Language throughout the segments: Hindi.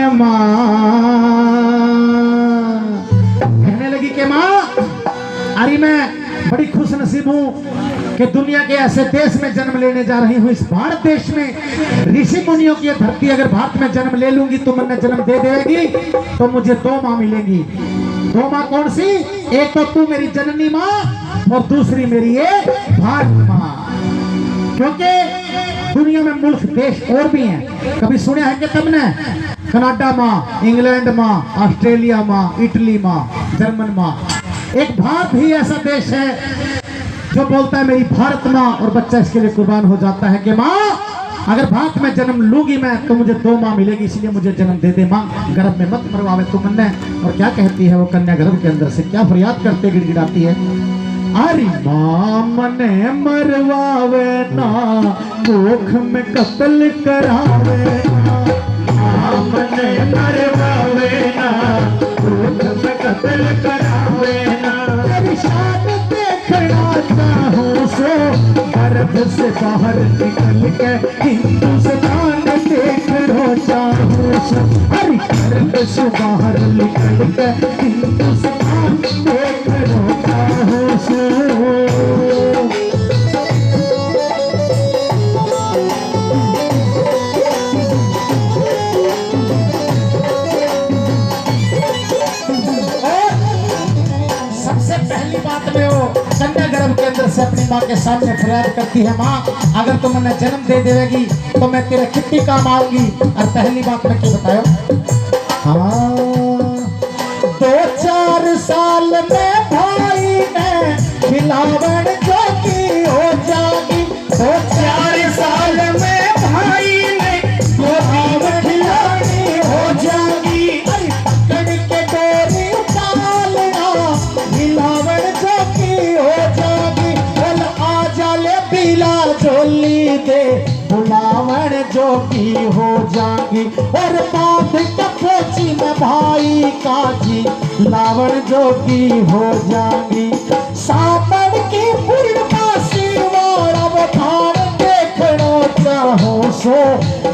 माँ कहने लगी कि माँ, अरे मैं बड़ी खुश नसीब हूँ कि दुनिया के ऐसे देश में जन्म लेने जा रही हूँ। इस भारत देश में ऋषि मुनियों की धरती, अगर भारत में जन्म ले लूंगी तो मैंने जन्म दे देगी तो मुझे 2 माँ मिलेंगी। 2 माँ कौन सी? एक तो तू मेरी जननी माँ और दूसरी मेरी ये भारत माँ। क्योंकि दुनिया में मुल्क देश और भी हैं, कभी सुने हैं कि तुमने? कनाडा माँ, इंग्लैंड माँ, ऑस्ट्रेलिया माँ, इटली माँ, जर्मन माँ। एक भारत ही ऐसा देश है जो बोलता है मेरी भारत माँ, और बच्चा इसके लिए कुर्बान हो जाता है कि माँ अगर भारत में जन्म लूंगी मैं तो मुझे 2 माँ मिलेगी, इसलिए मुझे जन्म दे दे माँ, गर्भ में मत मरवावे तुमने। और क्या कहती है वो कन्या गर्भ के अंदर से, क्या फरियाद करते गिड़गिड़ाती है? अरे माँ मने मरवावे ना, कोख में कत्ल करावे ना, माँ मने मरवावे ना, कोख में कत्ल करावे ना। तेरी शान देखना चाहूं सो, गर्भ से बाहर निकल के हिंदुस्तान देखना चाहूं सो। अरे गर्भ से बाहर निकल के हिंदुस्तान देखना चाहूं सो। पहली बात में वो कन्या गर्भ के अंदर से अपनी माँ के सामने फरियाद करती है, माँ अगर तुम मैंने जन्म दे देगी तो मैं तेरे कितनी काम आऊंगी। और पहली बात में क्या बतायो? हाँ 2-4 साल में भाई ने खिलावन जो की हो जाएगी। 2-4 साल में भाई ने खिलावनी हो जाएगी। अरे पकड़ के डोरी डालना, खिलावन जो की हो जाएगी। बोल आ जाले पीला झोली दे, बुलावन जो की हो जाएगी। और बांध पोची में भाई काजी, लावण जो की हो जाएगी। सावन की पूर्णमासी वाला बखान देखना चाहो सो,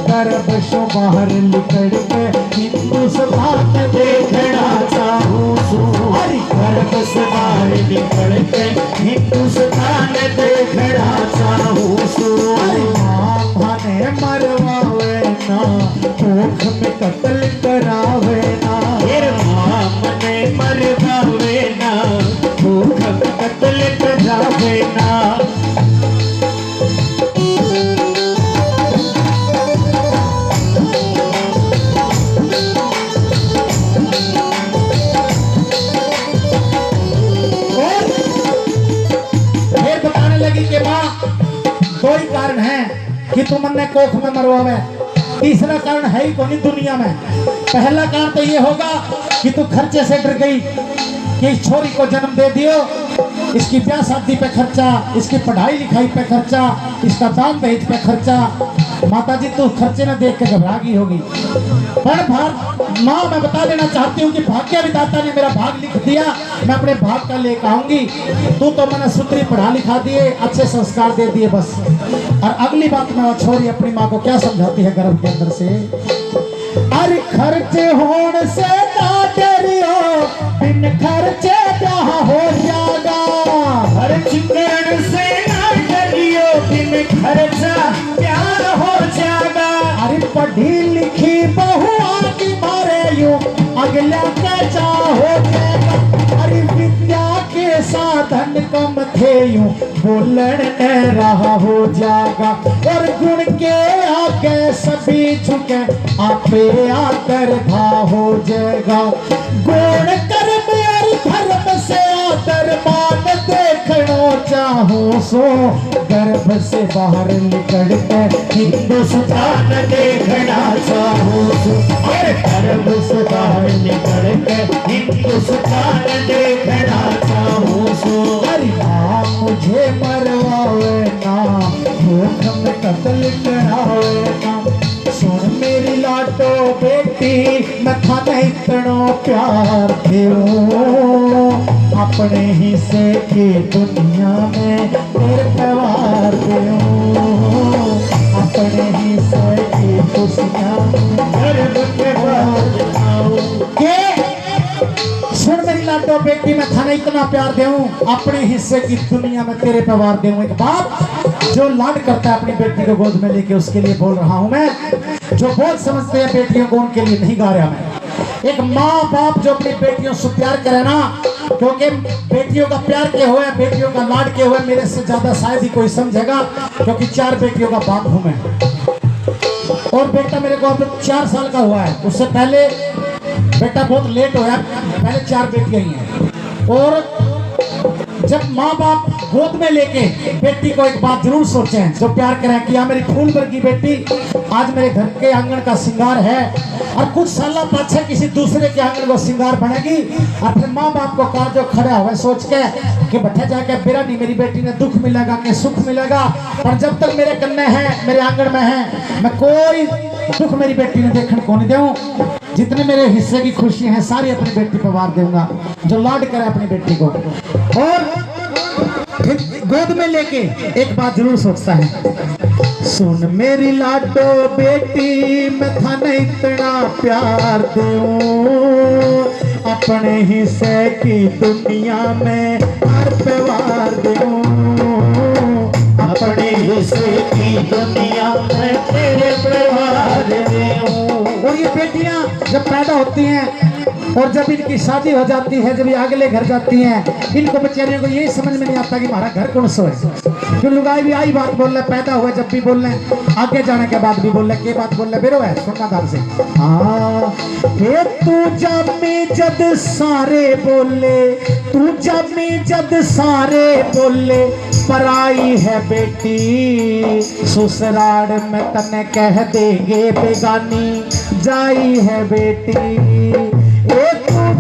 गर्भ से बाहर निकल के हिंदुस्तान देखना चाहो सो। अरे गर्भ से बाहर निकल के हिंदुस्तान देखना चाहो सो। अरे माँ ने मरवावे ना, कोख में कत्ल करावे ना। फिर माँ ने मरवावे ना, कोख में कत्ल करावे ना। फिर बताने लगी कि माँ 2 ही कारण है कि तुम ने कोख में मरवावे, तीसरा कारण है ही कौन दुनिया में। पहला कारण तो ये होगा कि तू खर्चे से डर गई कि इस छोरी को जन्म दे दियो, इसकी ब्याह शादी पे खर्चा, इसकी पढ़ाई लिखाई पे खर्चा, इसका दान दहेज पे खर्चा। माता जी तू खर्चे न देख के घबरा गई होगी। पर माँ मैं बता देना चाहती हूँ कि भाग्य विधाता ने मेरा भाग लिख दिया, मैं अपने भाग का लेकर आऊंगी। तू तो मैंने सूत्री पढ़ा लिखा दिए, अच्छे संस्कार दे दिए बस। और अगली बात में छोरी अपनी माँ को क्या समझाती है गर्भ के अंदर से? अरे खर्चे होने से ना डरियो, बिन खर्चे ब्याह हो जाएगा। खर्च करने से ना डरियो, बिन खर्चा प्यार हो जाएगा। अरे पढ़ी लिखी बहू आगे मारे यूं अगला कैसा हो जाएगा। अरे विद्या के साधन कम थे यूं बोलन रहा हो जाएगा। और गुण के आगे सभी झुके आपे आकर भा हो जाएगा। गुण कर्म और धर्म से आदर मान देखना चाहो सो, गर्भ से बाहर निकल के हिंदुस्तान देखना चाहो सो। और गर्भ से बाहर निकल के हिंदुस्तान देखना चाहो सो। अरे माँ मुझे मरवावे ना, कोख में कत्ल करावे ना। सुन मेरी लाडो बेटी, मैं थाने इतना प्यार दियो, अपने हिस्से की दुनिया में तेरे प्यार दियो। अपने हिस्से की खुशियाँ गर्भ के बाहर लाडो बेटी मैं थाने इतना प्यार दूं, अपने हिस्से की दुनिया में तेरे पे वार दूं। एक बाप जो लाड करता है अपनी बेटी को गोद में लेके, उसके लिए बोल रहा हूं मैं। जो बोझ समझते हैं बेटियों को, उनके लिए नहीं गा रहा मैं। एक माँ बाप जो अपनी बेटियों से प्यार करे ना, क्योंकि बेटियों का प्यार के हुए, बेटियों का लाड के हुए मेरे से ज्यादा शायद ही कोई समझेगा, क्योंकि 4 बेटियों का बाप हूं मैं। और बेटा मेरे को अब 4 साल का हुआ है, उससे पहले बेटा बहुत लेट होया, पहले 4 बेटियां ही हैं। और जब माँ बाप गोद में लेके बेटी को एक बात जरूर सोचें, जो प्यार करें कि मेरी फूल वर्गी बेटी आज मेरे घर के आंगन का श्रृंगार है, और कुछ साल पाछे किसी दूसरे के आंगन को श्रृंगार बनेगी। और फिर माँ बाप को कहा जो खड़ा हुआ सोच के कि बैठे जाके बेरा नहीं मेरी बेटी ने दुख मिलेगा कि सुख मिलेगा, और जब तक मेरे कन्ने हैं, मेरे आंगन में है, मैं कोई दुख मेरी बेटी ने देखने को नहीं दूं। जितने मेरे हिस्से की खुशी है सारी अपनी बेटी पर वार दूंगा, जो लाड करे अपनी बेटी को। और गोद में लेके एक बात जरूर सोचता है, सुन मेरी लाडो बेटी मैं थाने इतना प्यार दूं, अपने हिस्से की दुनिया में हर पे वार दूं, अपने हिस्से की दुनिया में तेरे पे वार दूं। और ये बेटियां जब पैदा होती हैं और जब इनकी शादी हो जाती है, जब ये अगले घर जाती हैं, इनको बेचारियों को यही समझ में नहीं आता कि हमारा घर कौन सा है। क्यों लुगाई भी आई बात बोल रहे, पैदा हुए जब भी बोल रहे, आगे जाने के बाद भी बोल रहे, के बात बोल रहे बेरो है सुनना दाल से। हाँ तू जमी जद सारे बोले, तू जमी जद सारे बोले, पराई है बेटी ससुराल में तने कह देंगे बेगानी जाई है बेटी।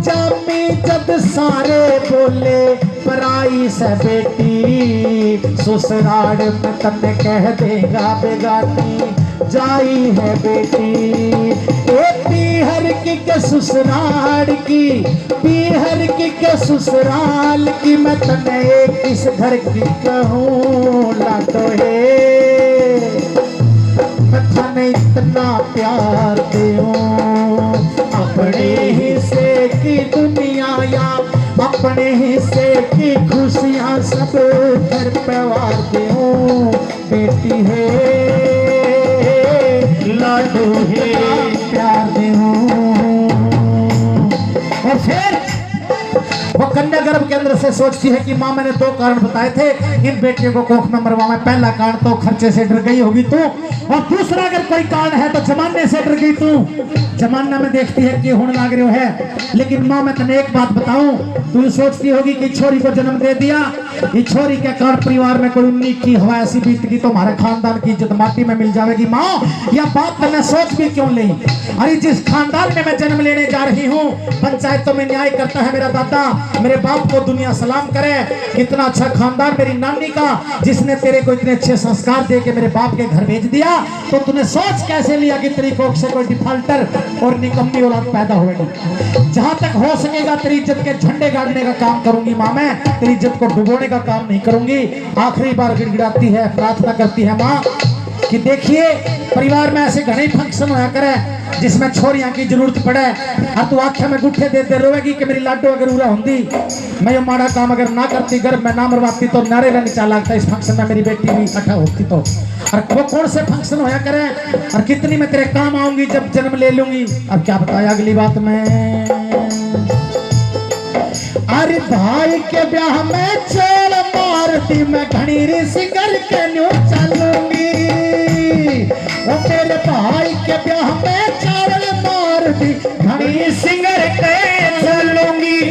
जामी जब सारे बोले, पराई से बेटी ससुराल में तने कह देगा बेगानी जाई है बेटी। पीहर की के ससुराल की, पीहर की के ससुराल की, मैं तने किस घर की कहूँ लाडो है, मैं तने इतना प्यार दूं, अपने हिस्से की दुनिया या अपने हिस्से की खुशियाँ सब घर पे वार दूं, बेटी है लाडो है प्यार दूं। और फिर वो कन्या गर्भ के अंदर से सोचती है कि माँ मैंने 2 कारण बताए थे इन बेटियों को कोख में मरवा। पहला कारण तो खर्चे से डर गई होगी तू, और दूसरा अगर कोई कारण है तो जमाने से डर गई तू। जमाना में देखती है कि होने लग रहे है, लेकिन माँ मैं तने एक बात बताऊं, तू सोचती होगी कि छोरी को जन्म दे दिया, इस छोरी के कारण परिवार में कोई 19 की हवा ऐसी बीत गई तो हमारे खानदान की इज्जत माटी में मिल जाएगी। माँ यह बात मैंने सोच भी क्यों ली, अरे जिस खानदान में मैं जन्म लेने जा रही हूँ, पंचायतों में न्याय करता है मेरा दादा, मेरे बाप को दुनिया सलाम करे, कितना अच्छा खानदान मेरी नानी का, जिसने तेरे को इतने अच्छे संस्कार दे के मेरे बाप के घर भेज दिया। तो तूने सोच कैसे लिया कि तेरी कोख से कोई डिफाल्टर और निकम्मी औलाद पैदा होगी। जहां तक हो सकेगा तेरी इज्जत के झंडे गाड़ने का काम करूंगी माँ, मैं तेरी इज्जत को डुबोने का काम नहीं करूंगी। आखिरी बार गिड़गिड़ाती है, प्रार्थना करती है माँ कि देखिए परिवार में ऐसे घने फंक्शन होया करे जिसमें छोरियां की जरूरत पड़े, और तू आंखें में गुट्ठे देते रोएगी कि मेरी लाडो अगर उरा होंगी, मैं ये माड़ा काम अगर ना करती, गर्भ में ना मरवाती तो नारे का नीचा लगता इस फंक्शन में मेरी बेटी भी इकट्ठा होती तो। और वो कौन से फंक्शन होया करे, और कितनी मैं तेरे काम आऊंगी जब जन्म ले लूंगी। अब क्या बताया अगली बात में, अरे भाई के ब्याह में चोल मारती मैं घनी सिंगर के न्यू चलूंगी, वो मेरे भाई के ब्याह में चावल मारती घनी सिंगर के चलूंगी।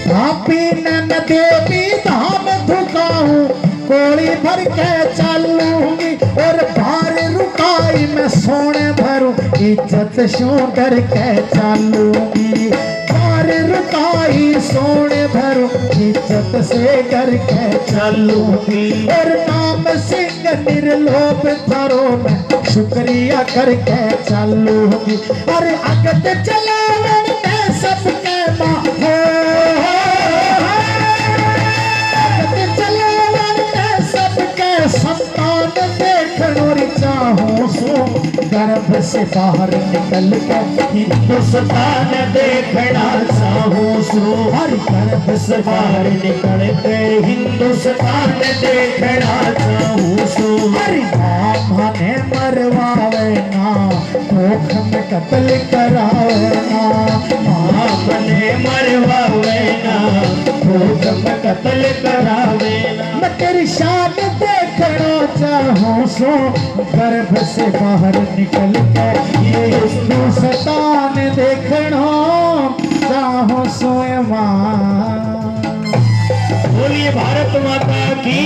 भाभी ने देवी धाम धुकाऊं कोड़ी भर के चलूंगी, और भार रुकाई मैं सोने भरूं इज्जत शो कर के चलूंगी, भार रुकाई सोने भरूं इज्जत से करके चलूंगी, और नाम सिंह निर्लोभ थारो में शुक्रिया करके चलूंगी। अरे अगत चलावन में सबके माँ अगत चलावन में सबके संतान देखनो चाहूं सो गर्भ से बाहर निकल कर हिंदुस्तान देखना चाहूं सो। हर गर्भ से बाहर निकल कर हिंदुस्तान देखना चाहूं सो। हर मामा ने मरवावे ना कोख में कत्ल करावे ना। मामा ने मरवावे ना कोख में कत्ल करावे ना। मैं तेरी शान देखना चाहूं सो गर्भ से बाहर निकल कर हिंदुस्तान देखना चाहूं सो मां। बोलिए भारत माता की।